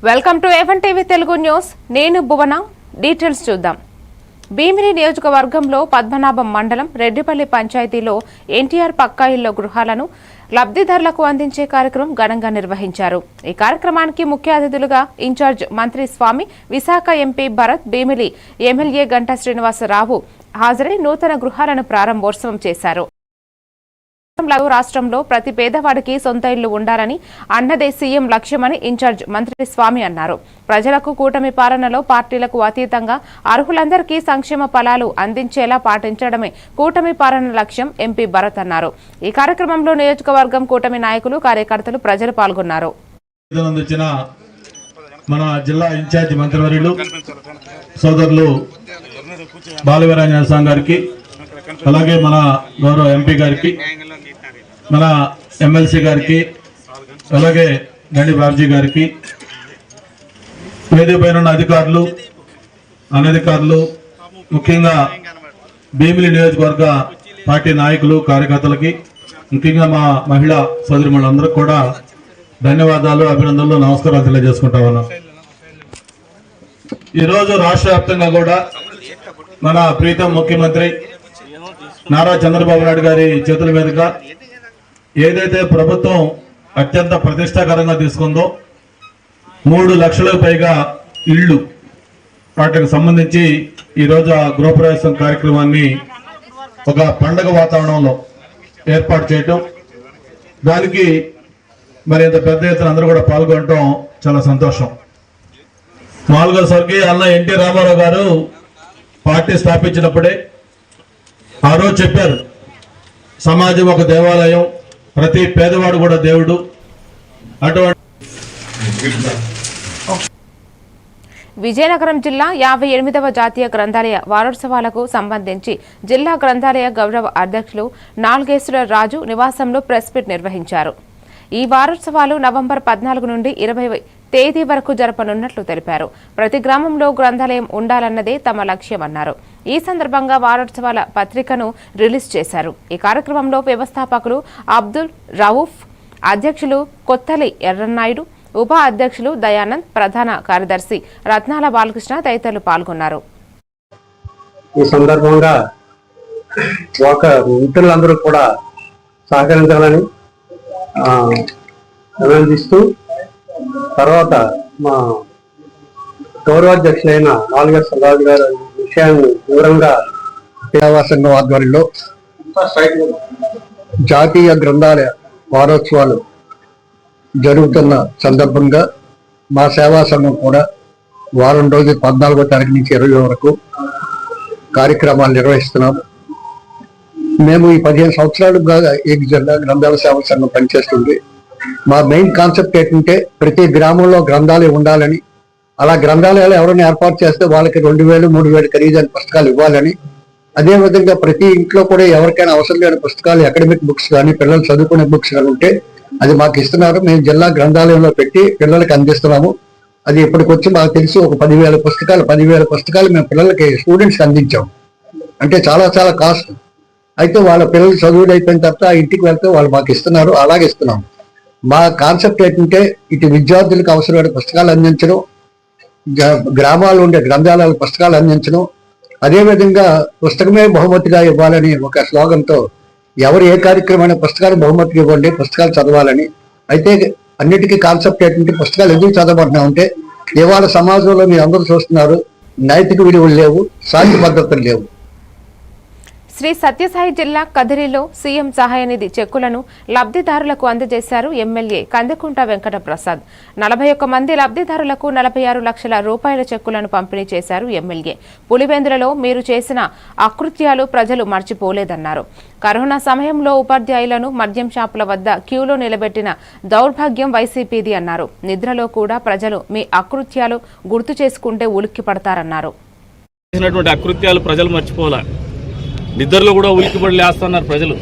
Welcome to A1 TV Telugu news. నేను భువన. Details చూద్దాం. భీమిలి నియోజకవర్గంలో పద్మనాభం మండలం రెడ్డిపల్లి పంచాయతీలో ఎన్టీఆర్ పక్కా ఇళ్ల గృహాలను లబ్ధిదారులకు అందించే కార్యక్రమం ఘనంగా నిర్వహించారు. ఈ కార్యక్రమానికి ముఖ్య అతిథులుగా ఇన్ఛార్జ్ మంత్రి స్వామి, విశాఖ ఎంపీ భరత్, భీమిలి ఎమ్మెల్యే గంటా శ్రీనివాసరావు హాజరై నూతన గృహాలను ప్రారంభోత్సవం చేశారు. రాష్ట్రంలో ప్రతి పేదవాడికి సొంత ఇల్లు ఉండాలని అన్నదే సీఎం లక్ష్యమని ఇన్ఛార్జ్ మంత్రి స్వామి అన్నారు. ప్రజలకు కూటమి పాలనలో పార్టీలకు అతీతంగా అర్హులందరికీ సంక్షేమ ఫలాలు అందించేలా పాటించడమే కూటమి పాలన లక్ష్యం ఎంపీ భరత్ అన్నారు. ఈ కార్యక్రమంలో నియోజకవర్గం కూటమి నాయకులు, కార్యకర్తలు, ప్రజలు పాల్గొన్నారు. మన జిల్లా ఇన్ఛార్జి మంత్రివర్యులు సోదరులు బాలవీరాంజనేయ స్వామి గారికి, అలాగే మన గౌరవ ఎంపీ గారికి, మన ఎమ్మెల్సీ గారికి, అలాగే గండి బాబ్జీ గారికి, వేదిక పైన ఉన్న అధికారులు, అనధికారులు, ముఖ్యంగా భీమిలి నియోజకవర్గ పార్టీ నాయకులు, కార్యకర్తలకి, ముఖ్యంగా మా మహిళా సోదరిమణులందరికీ కూడా ధన్యవాదాలు, అభినందనలు, నమస్కారాలు తెలియజేసుకుంటా ఉన్నాం. ఈరోజు రాష్ట్ర వ్యాప్తంగా కూడా మన ప్రీతం ముఖ్యమంత్రి నారా చంద్రబాబు నాయుడు గారి చేతుల మీదుగా ఏదైతే ప్రభుత్వం అత్యంత ప్రతిష్టాకరంగా తీసుకుందో 3 లక్షలకు పైగా ఇళ్ళు, వాటికి సంబంధించి ఈరోజు ఆ గృహప్రవేశం కార్యక్రమాన్ని ఒక పండగ వాతావరణంలో ఏర్పాటు చేయటం, దానికి మరి ఇంత పెద్ద ఎత్తున అందరూ కూడా పాల్గొనటం చాలా సంతోషం. మామూలుగా స్వర్గీయ అన్న ఎన్టీ రామారావు గారు పార్టీ స్థాపించినప్పుడే ఆ రోజు చెప్పారు, సమాజం ఒక దేవాలయం, ప్రతి పేదవాడు కూడా దేవుడు. అటువంటి విజయనగరం జిల్లా 58వ జాతీయ గ్రంథాలయ వారోత్సవాలకు సంబంధించి జిల్లా గ్రంథాలయ గౌరవ అధ్యక్షులు నాలుగేశ్వర రాజు నివాసంలో ప్రెస్ మీట్ నిర్వహించారు. ఈ వారోత్సవాలు నవంబర్ 14 నుండి 20 తేదీ వరకు జరపనున్నట్లు తెలిపారు. ప్రతి గ్రామంలో గ్రంథాలయం ఉండాలన్నదే తమ లక్ష్యమన్నారు. ఈ సందర్భంగా వారోత్సవాల పత్రికను రిలీజ్ చేశారు. ఈ కార్యక్రమంలో వ్యవస్థాపకులు అబ్దుల్ రవూఫ్, అధ్యక్షులు కొత్తలి ఎర్రన్నాయుడు, ఉప అధ్యక్షులు దయానంద్, ప్రధాన కార్యదర్శి రత్నాల బాలకృష్ణ తదితరులు పాల్గొన్నారు. ఈ సందర్భంగా ఒక మిత్రులందరూ కూడా సహకరించాలని అభినందిస్తూ, తర్వాత మా గౌరవాధ్యక్షులైన నాలుగేశ్వర రాజు గారు విషయాన్ని వివరంగా సేవా సంఘం ఆధ్వర్యంలో జాతీయ గ్రంథాలయ వారోత్సవాలు జరుగుతున్న సందర్భంగా మా సేవా సంఘం కూడా వారం రోజులు 14వ తారీఖు నుంచి 20 వరకు కార్యక్రమాలు నిర్వహిస్తున్నాం. మేము ఈ 15 సంవత్సరాలుగా ఈ జిల్లా గ్రంథాలయ సేవా సంఘం పనిచేస్తుంది. మా మెయిన్ కాన్సెప్ట్ ఏంటంటే ప్రతి గ్రామంలో గ్రంథాలయం ఉండాలని, అలా గ్రంథాలయాలు ఎవరైనా ఏర్పాటు చేస్తే వాళ్ళకి 2000, 3000 ఖరీదైన పుస్తకాలు ఇవ్వాలని, అదేవిధంగా ప్రతి ఇంట్లో కూడా ఎవరికైనా అవసరం లేని పుస్తకాలు, అకాడమిక్ బుక్స్ కానీ పిల్లలు చదువుకునే బుక్స్ కానీ ఉంటే అది మాకు ఇస్తున్నారు. మేము జిల్లా గ్రంథాలయంలో పెట్టి పిల్లలకి అందిస్తున్నాము. అది ఇప్పటికొచ్చి మాకు తెలిసి ఒక 10,000 పుస్తకాలు మేము పిల్లలకి, స్టూడెంట్స్కి అందించాము. అంటే చాలా చాలా కాస్ట్. అయితే వాళ్ళ పిల్లలు చదువులు అయిపోయిన తర్వాత ఆ ఇంటికి వెళ్తే వాళ్ళు మాకు ఇస్తున్నారు, అలాగే ఇస్తున్నాము. మా కాన్సెప్ట్ ఏంటంటే ఇటు విద్యార్థులకు అవసరమైన పుస్తకాలు అందించడం, గ్రామాల్లో ఉండే గ్రంథాలయాల పుస్తకాలు అందించడం, అదేవిధంగా పుస్తకమే బహుమతిగా ఇవ్వాలని ఒక స్లోగన్తో ఎవరు ఏ కార్యక్రమమైన పుస్తకాలు బహుమతిగా ఇవ్వండి, పుస్తకాలు చదవాలని. అయితే అన్నిటికీ కాన్సెప్ట్ ఏంటంటే పుస్తకాలు ఎందుకు చదవబడుతున్నామంటే ఇవాళ సమాజంలో మీరు అందరూ చూస్తున్నారు, నైతిక విలువలు లేవు, శాంతి భద్రతలు లేవు. శ్రీ సత్యసాయి జిల్లా కదిరిలో సీఎం సహాయ నిధి చెక్కులను లబ్ధిదారులకు అందజేశారు ఎమ్మెల్యే కందికుంట వెంకట ప్రసాద్. 41 మంది లబ్ధిదారులకు 46 లక్షల రూపాయల చెక్కులను పంపిణీ చేశారు ఎమ్మెల్యే. పులివెందులలో మీరు చేసిన అకృత్యాలు ప్రజలు మర్చిపోలేదన్నారు. కరోనా సమయంలో ఉపాధ్యాయులను మద్యం షాపుల వద్ద క్యూలో నిలబెట్టిన దౌర్భాగ్యం వైసీపీది అన్నారు. నిద్రలో కూడా ప్రజలు మీ అకృత్యాలు గుర్తు చేసుకుంటే ఉలిక్కి పడతారన్నారు. నిద్రలో కూడా ఉలికిపడి లేస్తున్నారు ప్రజలు.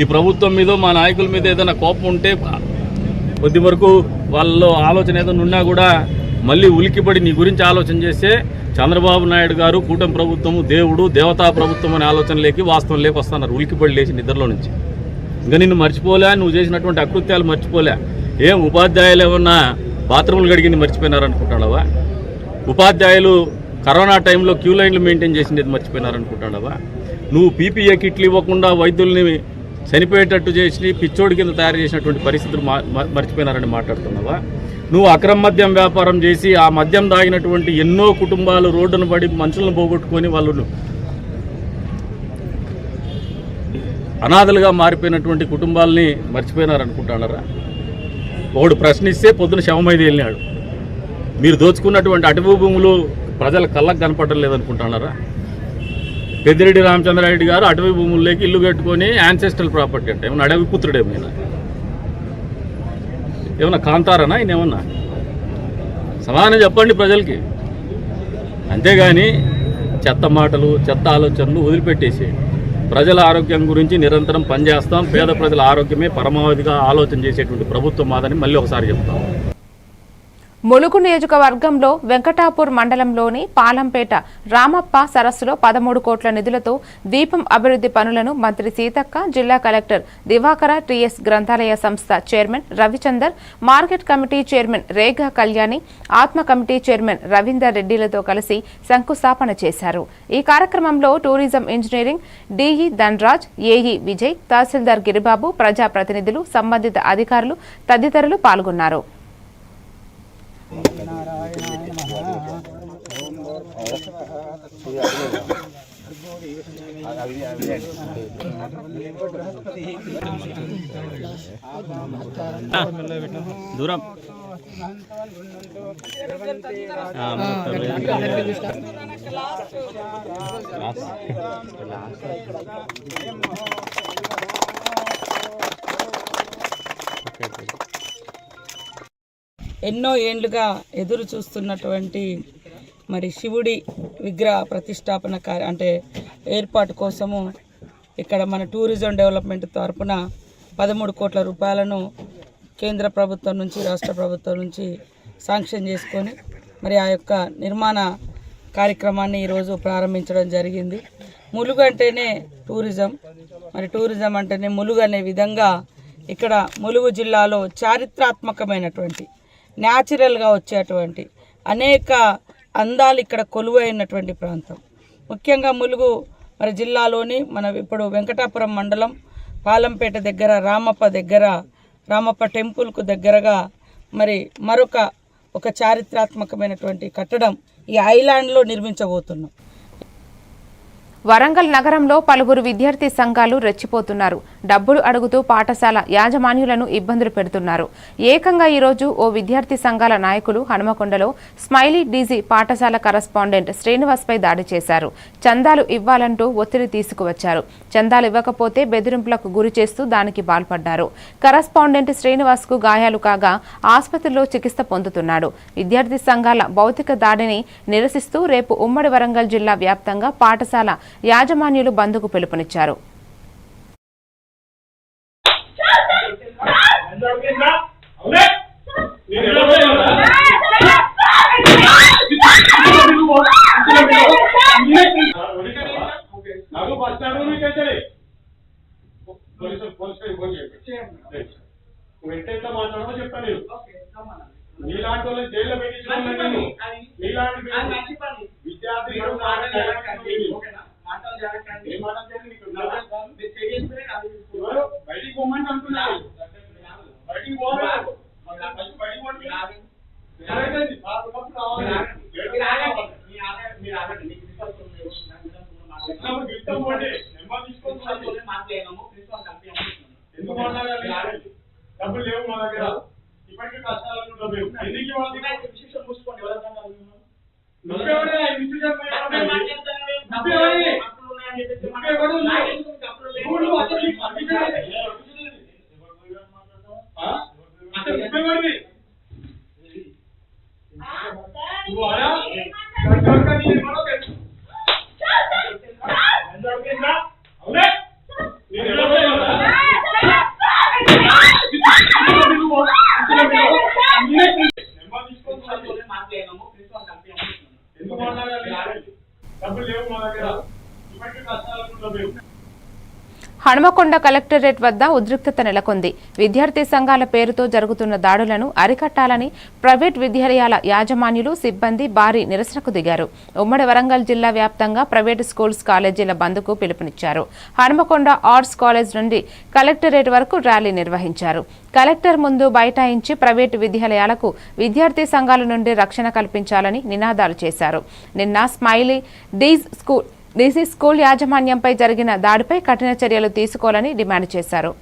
ఈ ప్రభుత్వం మీద, మా నాయకుల మీద ఏదైనా కోపం ఉంటే, కొద్ది వరకు వాళ్ళలో ఆలోచన ఏదైనా ఉన్నా కూడా మళ్ళీ ఉలికిపడి నీ గురించి ఆలోచన చేస్తే చంద్రబాబు నాయుడు గారు కూటమి ప్రభుత్వము దేవుడు, దేవతా ప్రభుత్వం అనే ఆలోచనలోకి, వాస్తవం లేక వస్తున్నారు ఉలికిపడి లేచి నిద్రలో నుంచి. ఇంకా నిన్ను మర్చిపోలే, నువ్వు చేసినటువంటి అకృత్యాలు మర్చిపోలే. ఏం ఉపాధ్యాయులు ఏమన్నా బాత్రూములు కడిగింది మర్చిపోయినారనుకుంటున్నావా? ఉపాధ్యాయులు కరోనా టైంలో క్యూ లైన్లు మెయింటైన్ చేసింది మర్చిపోయినారనుకుంటున్నావా? నువ్వు పీపీఏ కిట్లు ఇవ్వకుండా వైద్యుల్ని చనిపోయేటట్టు చేసి పిచ్చోడి కింద తయారు చేసినటువంటి పరిస్థితులు మర్చిపోయినారని మాట్లాడుతున్నావా? నువ్వు అక్రమ మద్యం వ్యాపారం చేసి ఆ మద్యం తాగినటువంటి ఎన్నో కుటుంబాలు రోడ్డును పడి మనుషులను పోగొట్టుకొని వాళ్ళు అనాథలుగా మారిపోయినటువంటి కుటుంబాలని మర్చిపోయినారనుకుంటున్నారా? ఒకడు ప్రశ్నిస్తే పొద్దున శవమైది వెళ్ళినాడు. మీరు దోచుకున్నటువంటి అటవీ భూములు ప్రజల కళ్ళకు కనపడడం లేదనుకుంటున్నారా? పెద్దిరెడ్డి రామచంద్రారెడ్డి గారు అటవీ భూముల్లోకి ఇల్లు కట్టుకొని యాన్సెస్ట్రల్ ప్రాపర్టీ అంటే ఏమన్నా అడవి పుత్రుడు ఏమన్నా కాంతారనా ఆయన ఏమన్నా? సమాధానం చెప్పండి ప్రజలకి. అంతేగాని చెత్త మాటలు చెత్త ఆలోచనలు వదిలిపెట్టేసి ప్రజల ఆరోగ్యం గురించి నిరంతరం పనిచేస్తాం. పేద ప్రజల ఆరోగ్యమే పరమావధిగా ఆలోచన చేసేటువంటి ప్రభుత్వం మాదని మళ్ళీ ఒకసారి చెప్తాం. ములుగు నియోజకవర్గంలో వెంకటాపూర్ మండలంలోని పాలంపేట రామప్ప సరస్సులో 13 కోట్ల నిధులతో దీపం అభివృద్ధి పనులను మంత్రి సీతక్క, జిల్లా కలెక్టర్ దివాకర, టీఎస్ గ్రంథాలయ సంస్థ chairman Ravichander, market committee chairman Rega Kalyani, ఆత్మ కమిటీ చైర్మన్ రవీందర్ రెడ్డిలతో కలిసి శంకుస్థాపన చేశారు. ఈ కార్యక్రమంలో tourism engineering DE Dhanraj, AE Vijay, tahsildar Giribabu, ప్రజాప్రతినిధులు, సంబంధిత అధికారులు తదితరులు పాల్గొన్నారు. దూరం ఎన్నో ఏండ్లుగా ఎదురు చూస్తున్నటువంటి మరి శివుడి విగ్రహ ప్రతిష్టాపన అంటే ఏర్పాటు కోసము ఇక్కడ మన టూరిజం డెవలప్మెంట్ తరపున 13 కోట్ల రూపాయలను కేంద్ర ప్రభుత్వం నుంచి రాష్ట్ర ప్రభుత్వం నుంచి శాంక్షన్ చేసుకొని మరి ఆ యొక్క నిర్మాణ కార్యక్రమాన్ని ఈరోజు ప్రారంభించడం జరిగింది. ములుగు అంటేనే టూరిజం, మరి టూరిజం అంటేనే ములుగు అనే విధంగా ఇక్కడ ములుగు జిల్లాలో చారిత్రాత్మకమైనటువంటి న్యాచురల్గా వచ్చేటువంటి అనేక అందాలు ఇక్కడ కొలువైనటువంటి ప్రాంతం. ముఖ్యంగా ములుగు మరి జిల్లాలోని మన ఇప్పుడు వెంకటాపురం మండలం పాలంపేట దగ్గర రామప్ప టెంపుల్కు దగ్గరగా మరి ఒక చారిత్రాత్మకమైనటువంటి కట్టడం ఈ ఐలాండ్లో నిర్మించబోతున్నాం. వరంగల్ నగరంలో పలువురు విద్యార్థి సంఘాలు రెచ్చిపోతున్నారు. డబ్బులు అడుగుతూ పాఠశాల యాజమాన్యులను ఇబ్బందులు పెడుతున్నారు. ఏకంగా ఈరోజు ఓ విద్యార్థి సంఘాల నాయకులు హనుమకొండలో స్మైలీ డీజీ పాఠశాల కరస్పాండెంట్ శ్రీనివాస్పై దాడి చేశారు. చందాలు ఇవ్వాలంటూ ఒత్తిడి తీసుకువచ్చారు. చందాలు ఇవ్వకపోతే బెదిరింపులకు గురి చేస్తూ దానికి పాల్పడ్డారు. కరస్పాండెంట్ శ్రీనివాస్కు గాయాలు కాగా ఆసుపత్రిలో చికిత్స పొందుతున్నాడు. విద్యార్థి సంఘాల భౌతిక దాడిని నిరసిస్తూ రేపు ఉమ్మడి వరంగల్ జిల్లా వ్యాప్తంగా పాఠశాల యాజమాన్యులు బంద్కు పిలుపునిచ్చారు. హనుమకొండ కలెక్టరేట్ వద్ద ఉద్రిక్తత నెలకొంది. విద్యార్థి సంఘాల పేరుతో జరుగుతున్న దాడులను అరికట్టాలని ప్రైవేట్ విద్యాలయాల యాజమాన్యులు, సిబ్బంది భారీ నిరసనకు దిగారు. ఉమ్మడి వరంగల్ జిల్లా వ్యాప్తంగా ప్రైవేటు స్కూల్స్, కాలేజీల బంద్కు పిలుపునిచ్చారు. హనుమకొండ ఆర్ట్స్ కాలేజ్ నుండి కలెక్టరేట్ వరకు ర్యాలీ నిర్వహించారు. కలెక్టర్ ముందు బైఠాయించి ప్రైవేటు విద్యాలయాలకు విద్యార్థి సంఘాల నుండి రక్షణ కల్పించాలని నినాదాలు చేశారు. నిన్న స్మైలీ డీసీ స్కూల్ యాజమాన్యంపై జరిగిన దాడిపై కఠిన చర్యలు తీసుకోవాలని డిమాండ్ చేశారు.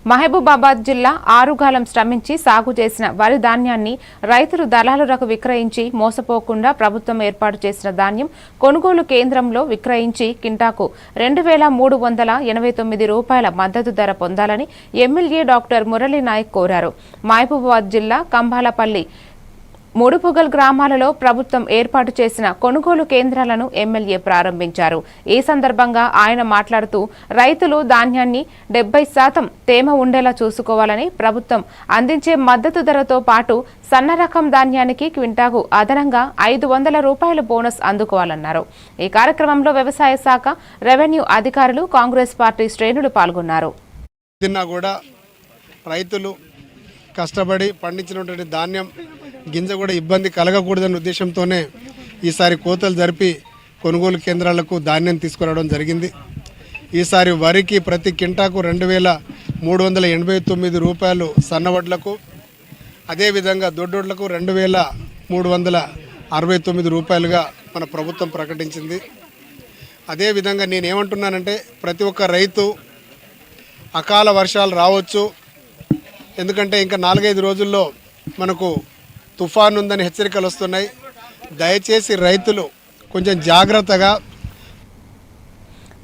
మహబూబాబాద్ జిల్లా ఆరుగాలం శ్రమించి సాగు చేసిన వరి ధాన్యాన్ని రైతులు దళారులకు విక్రయించి మోసపోకుండా ప్రభుత్వం ఏర్పాటు చేసిన ధాన్యం కొనుగోలు కేంద్రంలో విక్రయించి కింటాకు 2,389 రూపాయల మద్దతు ధర పొందాలని ఎమ్మెల్యే డాక్టర్ మురళీ నాయక్ కోరారు. మహబూబాబాద్ జిల్లా కంబాలపల్లి, ముడుపుగల్ గ్రామాలలో ప్రభుత్వం ఏర్పాటు చేసిన కొనుగోలు కేంద్రాలను ఎమ్మెల్యే ప్రారంభించారు. ఈ సందర్భంగా ఆయన మాట్లాడుతూ రైతులు ధాన్యాన్ని 70% తేమ ఉండేలా చూసుకోవాలని, ప్రభుత్వం అందించే మద్దతు ధరతో పాటు సన్న రకం ధాన్యానికి క్వింటాకు అదనంగా 500 రూపాయల బోనస్ అందుకోవాలన్నారు. ఈ కార్యక్రమంలో వ్యవసాయ శాఖ, రెవెన్యూ అధికారులు, కాంగ్రెస్ పార్టీ శ్రేణులు పాల్గొన్నారు. రైతులు కష్టపడి పండించినటువంటి ధాన్యం గింజ కూడా ఇబ్బంది కలగకూడదనే ఉద్దేశంతోనే ఈసారి కోతలు జరిపి కొనుగోలు కేంద్రాలకు ధాన్యం తీసుకురావడం జరిగింది. ఈసారి వరికి ప్రతి కింటాకు 2,389 రూపాయలు సన్నవడ్లకు, అదేవిధంగా దొడ్డొడ్లకు 2,369 రూపాయలుగా మన ప్రభుత్వం ప్రకటించింది. అదేవిధంగా నేనేమంటున్నానంటే ప్రతి ఒక్క రైతు అకాల వర్షాలు రావచ్చు, ఎందుకంటే ఇంకా 4-5 రోజుల్లో మనకు తుఫాను ఉందని హెచ్చరికలు వస్తున్నాయి. దయచేసి రైతులు కొంచెం జాగ్రత్తగా.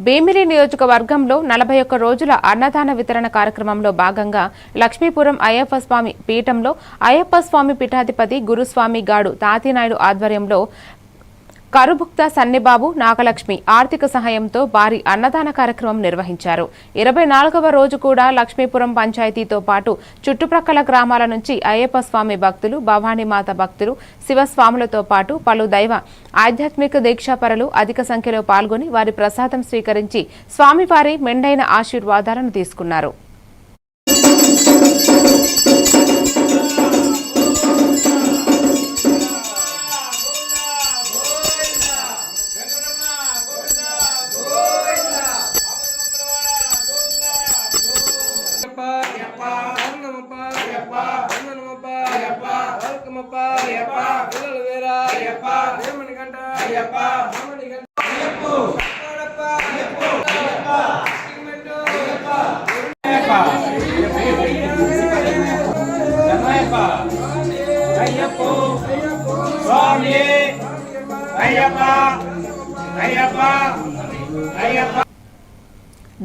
భీమిలి నియోజకవర్గంలో 41 రోజుల అన్నదాన వితరణ కార్యక్రమంలో భాగంగా లక్ష్మీపురం అయ్యప్ప స్వామి పీఠంలో అయ్యప్ప స్వామి పీఠాధిపతి గురుస్వామి గాడు తాతినాయుడు ఆధ్వర్యంలో కరుభుక్త సన్నిబాబు, నాగలక్ష్మి ఆర్థిక సహాయంతో భారీ అన్నదాన కార్యక్రమం నిర్వహించారు. 24వ రోజు కూడా లక్ష్మీపురం పంచాయతీతో పాటు చుట్టుప్రక్కల గ్రామాల నుంచి అయ్యప్ప స్వామి భక్తులు, భవానీమాత భక్తులు, శివస్వాములతో పాటు పలు దైవ ఆధ్యాత్మిక దీక్షాపరులు అధిక సంఖ్యలో పాల్గొని వారి ప్రసాదం స్వీకరించి స్వామివారి మెండైన ఆశీర్వాదాలను తీసుకున్నారు.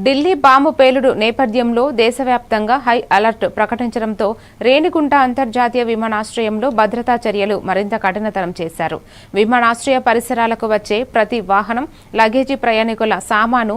ఢిల్లీ బాంబు పేలుడు నేపథ్యంలో దేశవ్యాప్తంగా హై అలర్ట్ ప్రకటించడంతో రేణిగుంట అంతర్జాతీయ విమానాశ్రయంలో భద్రతా చర్యలు మరింత కఠినతరం చేశారు. విమానాశ్రయ పరిసరాలకు వచ్చే ప్రతి వాహనం, లగేజీ, ప్రయాణికుల సామాను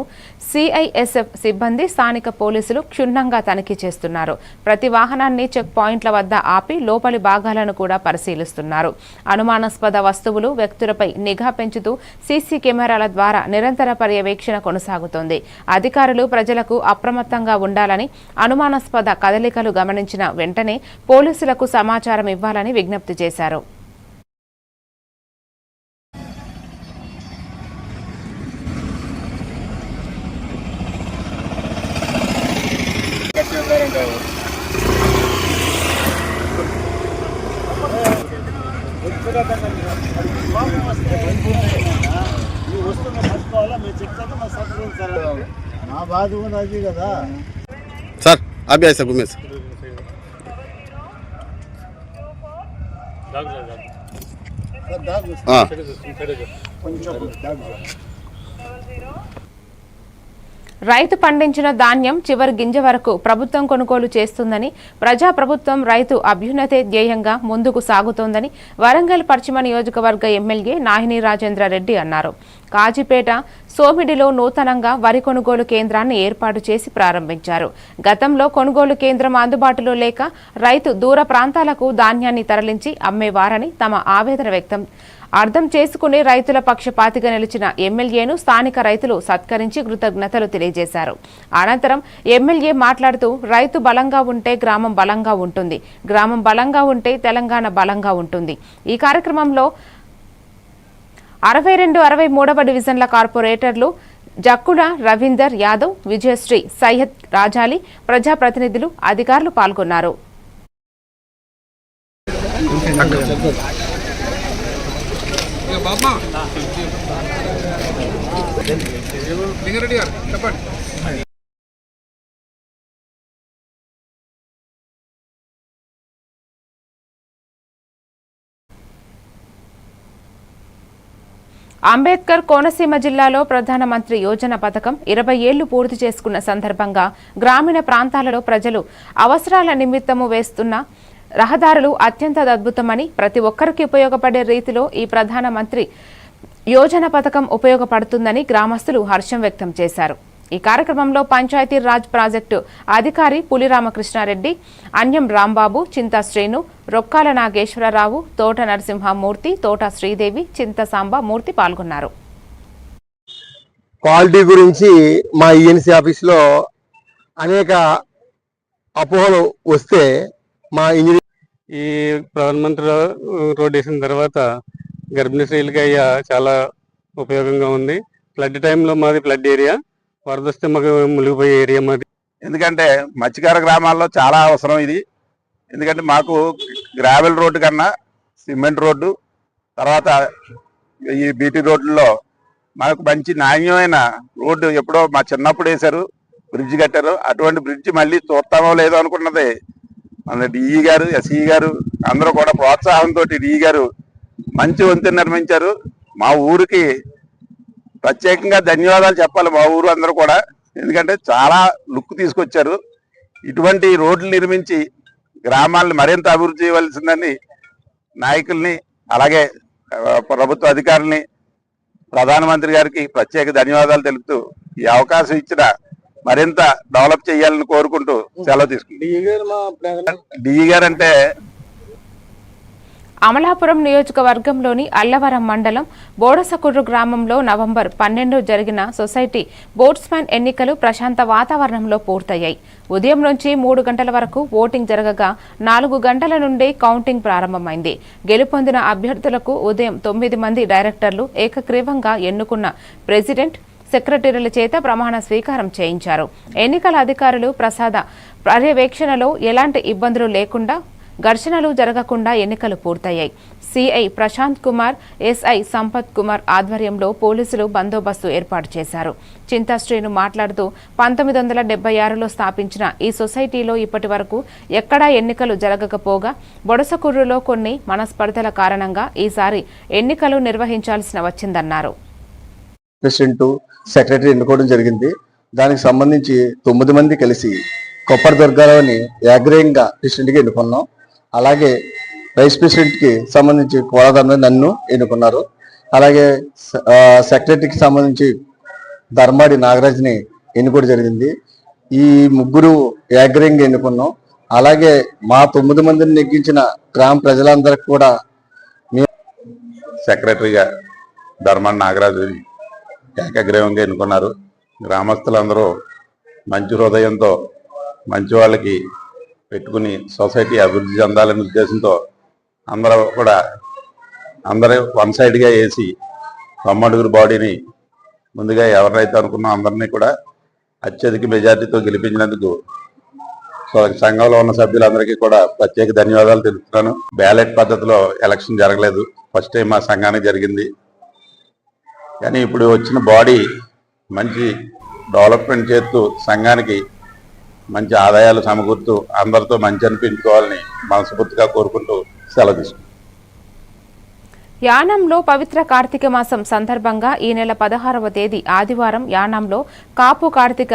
సిఐఎస్ఎఫ్ సిబ్బంది, స్థానిక పోలీసులు క్షుణ్ణంగా తనిఖీ చేస్తున్నారు. ప్రతి వాహనాన్ని చెక్ పాయింట్ల వద్ద ఆపి లోపలి భాగాలను కూడా పరిశీలిస్తున్నారు. అనుమానాస్పద వస్తువులు, వ్యక్తులపై నిఘా పెంచుతూ సీసీ కెమెరాల ద్వారా నిరంతర పర్యవేక్షణ కొనసాగుతోంది. అధికారులు ప్రజలకు అప్రమత్తంగా ఉండాలని, అనుమానాస్పద కదలికలు గమనించిన వెంటనే పోలీసులకు సమాచారం ఇవ్వాలని విజ్ఞప్తి చేశారు. వస్తున్న सर अभी ऐसा घूमे सर हाँ రైతు పండించిన ధాన్యం చివరి గింజ వరకు ప్రభుత్వం కొనుగోలు చేస్తుందని, ప్రజాప్రభుత్వం రైతు అభ్యున్నతే ధ్యేయంగా ముందుకు సాగుతోందని వరంగల్ పశ్చిమ నియోజకవర్గ ఎమ్మెల్యే నాహిని రాజేంద్ర రెడ్డి అన్నారు. కాజీపేట సోమిడిలో నూతనంగా వరి కొనుగోలు కేంద్రాన్ని ఏర్పాటు చేసి ప్రారంభించారు. గతంలో కొనుగోలు కేంద్రం అందుబాటులో లేక రైతు దూర ప్రాంతాలకు ధాన్యాన్ని తరలించి అమ్మేవారని తమ ఆవేదన అర్థం చేసుకుని రైతుల పక్షపాతిగా నిలిచిన ఎమ్మెల్యేను స్థానిక రైతులు సత్కరించి కృతజ్ఞతలు తెలియజేశారు. అనంతరం ఎమ్మెల్యే మాట్లాడుతూ రైతు బలంగా ఉంటే గ్రామం బలంగా ఉంటుంది, గ్రామం బలంగా ఉంటే తెలంగాణ బలంగా ఉంటుంది. ఈ కార్యక్రమంలో 62, 63వ డివిజన్ల కార్పొరేటర్లు జక్కుల రవీందర్ యాదవ్, విజయశ్రీ, సయ్యద్ రాజాలి, ప్రజాప్రతినిధులు, అధికారులు పాల్గొన్నారు. అంబేద్కర్ కోనసీమ జిల్లాలో ప్రధానమంత్రి యోజన పథకం 20 ఏళ్లు పూర్తి చేసుకున్న సందర్భంగా గ్రామీణ ప్రాంతాలలో ప్రజలు అవసరాల నిమిత్తము వేస్తున్న రహదారులు అత్యంత అద్భుతమని, ప్రతి ఒక్కరికి ఉపయోగపడే రీతిలో ఈ ప్రధానమంత్రి యోజన పథకం ఉపయోగపడుతుందని గ్రామస్తులు హర్షం వ్యక్తం చేశారు. ఈ కార్యక్రమంలో పంచాయతీ రాజ్ ప్రాజెక్టు అధికారి పులి రామకృష్ణారెడ్డి, అన్యం రాంబాబు, చింతా శ్రీను, రొక్కాల నాగేశ్వరరావు, తోట నరసింహమూర్తి, తోట శ్రీదేవి, చింత సాంబమూర్తి పాల్గొన్నారు. క్వాలిటీ గురించి మా ఈఎన్సీ ఆఫీస్లో అనేక అపోహలు వస్తే మా ఇంజనీర్ ఈ ప్రధానమంత్రి రోడ్ వేసిన తర్వాత గర్భిణీ స్త్రీలకి అయ్యా చాలా ఉపయోగంగా ఉంది. ఫ్లడ్ టైంలో మాది ఫ్లడ్ ఏరియా, వరద వస్తే మాకు మునిగిపోయే ఏరియా మాది. ఎందుకంటే మత్స్యకార గ్రామాల్లో చాలా అవసరం ఇది. ఎందుకంటే మాకు గ్రావెల్ రోడ్డు కన్నా సిమెంట్ రోడ్డు, తర్వాత ఈ బీటీ రోడ్లలో మాకు మంచి నాణ్యమైన రోడ్డు ఎప్పుడో మా చిన్నప్పుడు వేశారు, బ్రిడ్జ్ కట్టారు. అటువంటి బ్రిడ్జ్ మళ్ళీ చూస్తామో లేదో అనుకున్నది మన డిఈ గారు, ఎస్ఈ గారు అందరూ కూడా ప్రోత్సాహంతో డిఈ గారు మంచి వంతెన నిర్మించారు. మా ఊరికి ప్రత్యేకంగా ధన్యవాదాలు చెప్పాలి మా ఊరు అందరూ కూడా. ఎందుకంటే చాలా లుక్ తీసుకొచ్చారు. ఇటువంటి రోడ్లు నిర్మించి గ్రామాలను మరింత అభివృద్ధి చేయవలసిందని నాయకుల్ని, అలాగే ప్రభుత్వ అధికారుల్ని, ప్రధానమంత్రి గారికి ప్రత్యేక ధన్యవాదాలు తెలుపుతూ ఈ అవకాశం ఇచ్చిన మరింత డెవలప్ చేయాలని కోరుకుంటూ సెలవు తీసుకుంటాం. డిఈ గారు అంటే అమలాపురం నియోజకవర్గంలోని అల్లవరం మండలం బోడసకుర్రు గ్రామంలో నవంబర్ 12 జరిగిన సొసైటీ బోట్స్మెన్ ఎన్నికలు ప్రశాంత వాతావరణంలో పూర్తయ్యాయి. ఉదయం నుంచి 3 గంటల వరకు ఓటింగ్ జరగగా 4 గంటల నుండి కౌంటింగ్ ప్రారంభమైంది. గెలుపొందిన అభ్యర్థులకు ఉదయం 9 మంది డైరెక్టర్లు ఏకగ్రీవంగా ఎన్నుకున్న ప్రెసిడెంట్, సెక్రటరీల చేత ప్రమాణ స్వీకారం చేయించారు. ఎన్నికల అధికారులు ప్రసాద పర్యవేక్షణలో ఎలాంటి ఇబ్బందులు లేకుండా, ఘర్షణలు జరగకుండా ఎన్నికలు పూర్తయ్యాయి. సిఐ ప్రశాంత్ కుమార్, ఎస్ఐ సంపత్ కుమార్ ఆధ్వర్యంలో పోలీసులు బందోబస్తు ఏర్పాటు చేశారు. చింతా శ్రీను మాట్లాడుతూ 1976లో స్థాపించిన ఈ సొసైటీలో ఇప్పటి వరకు ఎక్కడా ఎన్నికలు జరగకపోగా బొడసకుర్రులో కొన్ని మనస్పర్ధల కారణంగా ఈసారి ఎన్నికలు నిర్వహించాల్సి వచ్చిందన్నారు. ప్రెసిడెంట్, సెక్రటరీ ఎన్నుకోవడం జరిగింది. దానికి సంబంధించి 9 మంది కలిసి కొప్పర దుర్గారావుని ఏకగ్రీవంగా ప్రెసిడెంట్గా ఎన్నుకున్నాం. అలాగే వైస్ ప్రెసిడెంట్కి సంబంధించి కోలాదన్న నన్ను ఎన్నుకున్నారు. అలాగే సెక్రటరీకి సంబంధించి ధర్మాడి నాగరాజ్ని ఎన్నుకోవడం జరిగింది. ఈ ముగ్గురు ఏకగ్రీవంగా ఎన్నుకున్నాం. అలాగే మా 9 మందిని నెగ్గించిన గ్రామ ప్రజలందరికీ కూడా సెక్రటరీగా ధర్మాడి నాగరాజు ఏకగ్రీవంగా ఎన్నుకున్నారు. గ్రామస్తులందరూ మంచి హృదయంతో మంచి వాళ్ళకి పెట్టుకుని సొసైటీ అభివృద్ధి చెందాలనే ఉద్దేశంతో అందరూ వన్ సైడ్గా వేసి 9 బాడీని ముందుగా ఎవరినైతే అనుకున్నాం అందరినీ కూడా అత్యధిక మెజార్టీతో గెలిపించినందుకు సంఘంలో ఉన్న సభ్యులందరికీ కూడా ప్రత్యేక ధన్యవాదాలు తెలుపుతున్నాను. బ్యాలెట్ పద్ధతిలో ఎలక్షన్ జరగలేదు, ఫస్ట్ టైం మా సంఘానికి జరిగింది. కానీ ఇప్పుడు వచ్చిన బాడీ మంచి డెవలప్మెంట్ చేస్తూ సంఘానికి మంచి ఆదాయాలు సమకూరుతూ అందరితో మంచి అనిపించుకోవాలని మనస్ఫూర్తిగా కోరుకుంటూ సెలవు తీసుకుంటాం. యానంలో పవిత్ర కార్తీక మాసం సందర్భంగా ఈ నెల 16వ తేదీ ఆదివారం యానంలో కాపు కార్తీక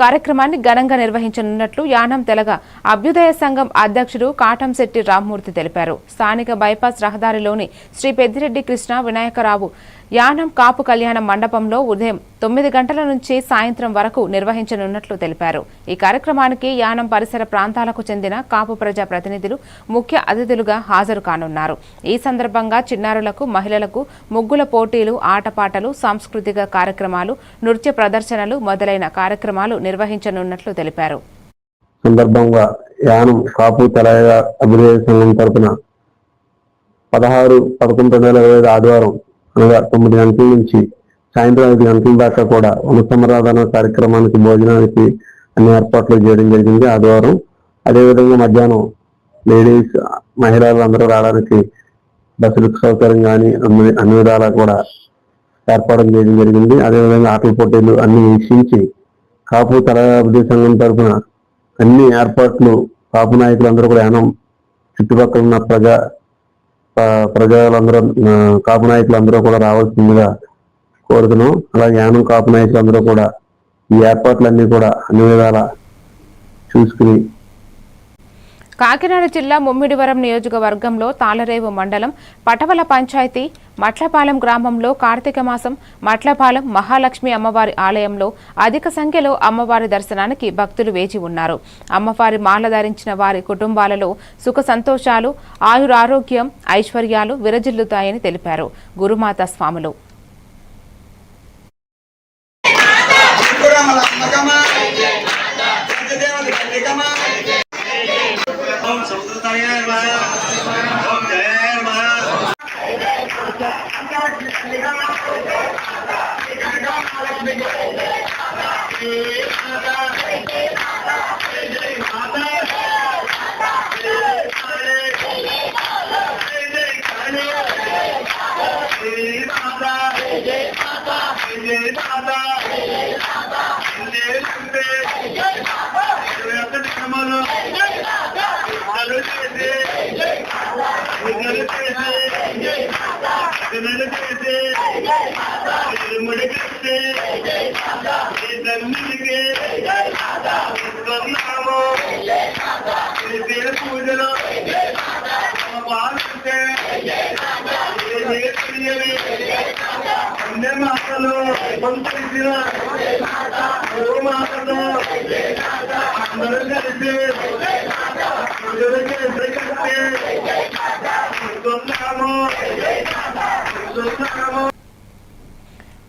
కార్యక్రమాన్ని ఘనంగా నిర్వహించనున్నట్లు యానం తెలగ అభ్యుదయ సంఘం అధ్యక్షుడు కాటంశెట్టి రామ్మూర్తి తెలిపారు. స్థానిక బైపాస్ రహదారిలోని శ్రీ పెద్దిరెడ్డి కృష్ణ వినాయకరావు యానం కాపు కళ్యాణ మండపంలో ఉదయం 9 గంటల నుంచి సాయంత్రం వరకు నిర్వహించనున్నట్లు తెలిపారు. ఈ కార్యక్రమానికి యానం పరిసర ప్రాంతాలకు చెందిన కాపు ప్రజా ప్రతినిధులు ముఖ్య అతిథులుగా హాజరు కానున్నారు. ఈ సందర్భంగా చిన్నారులకు, మహిళలకు ముగ్గుల పోటీలు, ఆటపాటలు, సాంస్కృతిక కార్యక్రమాలు, నృత్య ప్రదర్శనలు మొదలైన కార్యక్రమాలు నిర్వహించనున్నట్లు తెలిపారు. సందర్భంగా యానం కాపు తెలగ అభివృద్ధి సంఘం తరపున 16/11/2025 ఆదివారం అనగా 9 గంటల నుంచి సాయంత్రం 5 గంటల దాకా కూడా వనసంరాధన కార్యక్రమానికి, భోజనానికి అన్ని ఏర్పాట్లు చేయడం జరిగింది. ఆదివారం అదేవిధంగా మధ్యాహ్నం లేడీస్, మహిళలు అందరూ రావడానికి బస్సులకు సౌకర్యం కానీ అన్ని విధాలా కూడా ఏర్పాటు చేయడం జరిగింది. అదేవిధంగా ఆటల పోటీలు అన్ని వీక్షించి కాపు తెలగ అభివృద్ధి సంఘం తరఫున అన్ని ఏర్పాట్లు కాపు నాయకులందరూ కూడా యానం చుట్టుపక్కల ఉన్న ప్రజలందరూ, కాపు నాయకులందరూ కూడా రావాల్సిందిగా కోరుతున్నాం. అలాగే యానం కాపు నాయకులందరూ కూడా ఈ ఏర్పాట్లన్నీ కూడా అన్ని విధాలా చూసుకుని. కాకినాడ జిల్లా ముమ్మిడివరం నియోజకవర్గంలో తాళరేవు మండలం పటవల పంచాయతీ మట్లపాలెం గ్రామంలో కార్తీక మాసం మట్లపాలెం మహాలక్ష్మి అమ్మవారి ఆలయంలో అధిక సంఖ్యలో అమ్మవారి దర్శనానికి భక్తులు వేచి ఉన్నారు. అమ్మవారి మాల ధరించిన వారి కుటుంబాలలో సుఖ సంతోషాలు, ఆయురారోగ్యం, ఐశ్వర్యాలు విరజిల్లుతాయని తెలిపారు గురుమాత స్వాములు.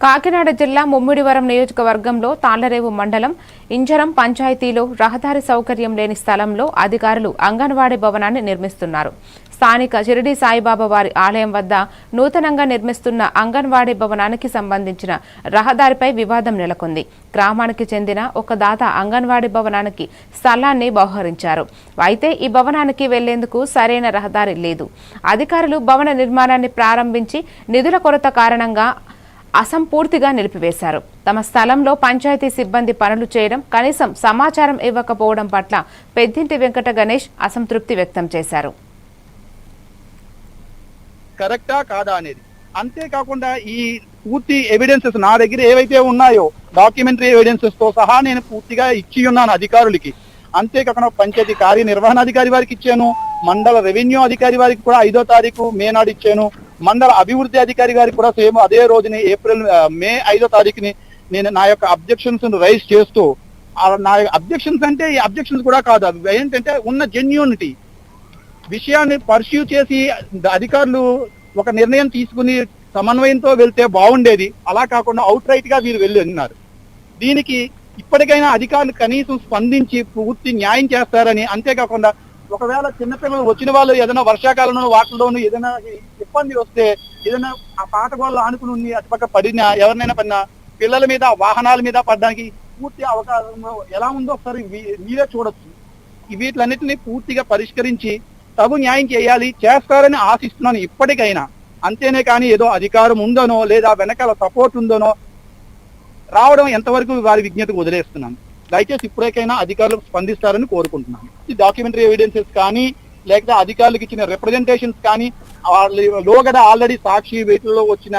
కాకినాడ జిల్లా ముమ్మిడివరం నియోజకవర్గంలో తాళ్లరేవు మండలం ఇంజరం పంచాయతీలో రహదారి సౌకర్యం లేని స్థలంలో అధికారులు అంగన్వాడీ భవనాన్ని నిర్మిస్తున్నారు. స్థానిక షిరిడి సాయిబాబా వారి ఆలయం వద్ద నూతనంగా నిర్మిస్తున్న అంగన్వాడీ భవనానికి సంబంధించిన రహదారిపై వివాదం నెలకొంది. గ్రామానికి చెందిన ఒక దాత అంగన్వాడీ భవనానికి స్థలాన్ని బహుకరించారు. అయితే ఈ భవనానికి వెళ్లేందుకు సరైన రహదారి లేదు. అధికారులు భవన నిర్మాణాన్ని ప్రారంభించి నిధుల కొరత కారణంగా అసంపూర్తిగా నిలిపివేశారు. తమ స్థలంలో పంచాయతీ సిబ్బంది పనులు చేయడం, కనీసం సమాచారం ఇవ్వకపోవడం పట్ల పెద్దింటి వెంకట గణేష్ అసంతృప్తి వ్యక్తం చేశారు. కరెక్టా కాదా అనేది. అంతేకాకుండా ఈ పూర్తి ఎవిడెన్సెస్ నా దగ్గర ఏవైతే ఉన్నాయో డాక్యుమెంటరీ ఎవిడెన్సెస్ తో సహా నేను పూర్తిగా ఇచ్చి ఉన్నాను అధికారులకి. అంతేకాకుండా పంచాయతీ కార్యనిర్వహణాధికారి వారికి ఇచ్చాను, మండల రెవెన్యూ అధికారి వారికి కూడా 5వ తారీఖు మే నాడు ఇచ్చాను, మండల అభివృద్ధి అధికారి గారికి కూడా సేమ్ అదే రోజుని మే 5వ తారీఖుని నేను నా యొక్క అబ్జెక్షన్స్ రైజ్ చేస్తూ, నా అబ్జెక్షన్స్ అంటే ఈ అబ్జెక్షన్స్ కూడా కాదు, అవి ఏంటంటే ఉన్న జెన్యూనిటీ విషయాన్ని పర్స్యూ చేసి అధికారులు ఒక నిర్ణయం తీసుకుని సమన్వయంతో వెళ్తే బాగుండేది. అలా కాకుండా అవుట్ రైట్ గా వీరు వెళ్ళి ఉన్నారు. దీనికి ఇప్పటికైనా అధికారులు కనీసం స్పందించి పూర్తి న్యాయం చేస్తారని, అంతేకాకుండా ఒకవేళ చిన్నపిల్లలు వచ్చిన వాళ్ళు ఏదైనా వర్షాకాలంలో వాటిలోనూ ఏదైనా ఇబ్బంది వస్తే ఏదైనా ఆ పాటగోళ్ళు ఆనుకుని అటుపక్క పడినా, ఎవరినైనా పడినా పిల్లల మీద, వాహనాల మీద పడడానికి పూర్తి అవకాశం ఎలా ఉందో ఒకసారి మీరే చూడొచ్చు. వీటిలన్నిటిని పూర్తిగా పరిష్కరించి తగు న్యాయం చేస్తారని ఆశిస్తున్నాను ఇప్పటికైనా. అంతేనే కానీ ఏదో అధికారం ఉందనో లేదా వెనకాల సపోర్ట్ ఉందనో రావడం ఎంతవరకు వారి విజ్ఞతకు వదిలేస్తున్నాను. దయచేసి ఇప్పటికైనా అధికారులు స్పందిస్తారని కోరుకుంటున్నాను. ఈ డాక్యుమెంటరీ ఎవిడెన్సెస్ కానీ లేకపోతే అధికారులకు ఇచ్చిన రిప్రజెంటేషన్స్ కానీ వాళ్ళు లోగడ ఆల్రెడీ సాక్షి వీటిలో వచ్చిన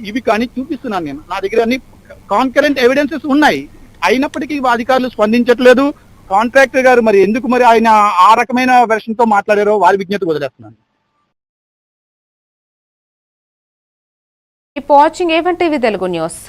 ఇవి కానీ చూపిస్తున్నాను. నేను నా దగ్గర అన్ని కాన్కరెంట్ ఎవిడెన్సెస్ ఉన్నాయి, అయినప్పటికీ అధికారులు స్పందించట్లేదు. కాంట్రాక్టర్ గారు మరి ఎందుకు మరి ఆయన ఆ రకమైన వెర్షన్ తో మాట్లాడారో వారి విజ్ఞతకు వదిలేస్తున్నాను. Watching A1 TV Telugu news.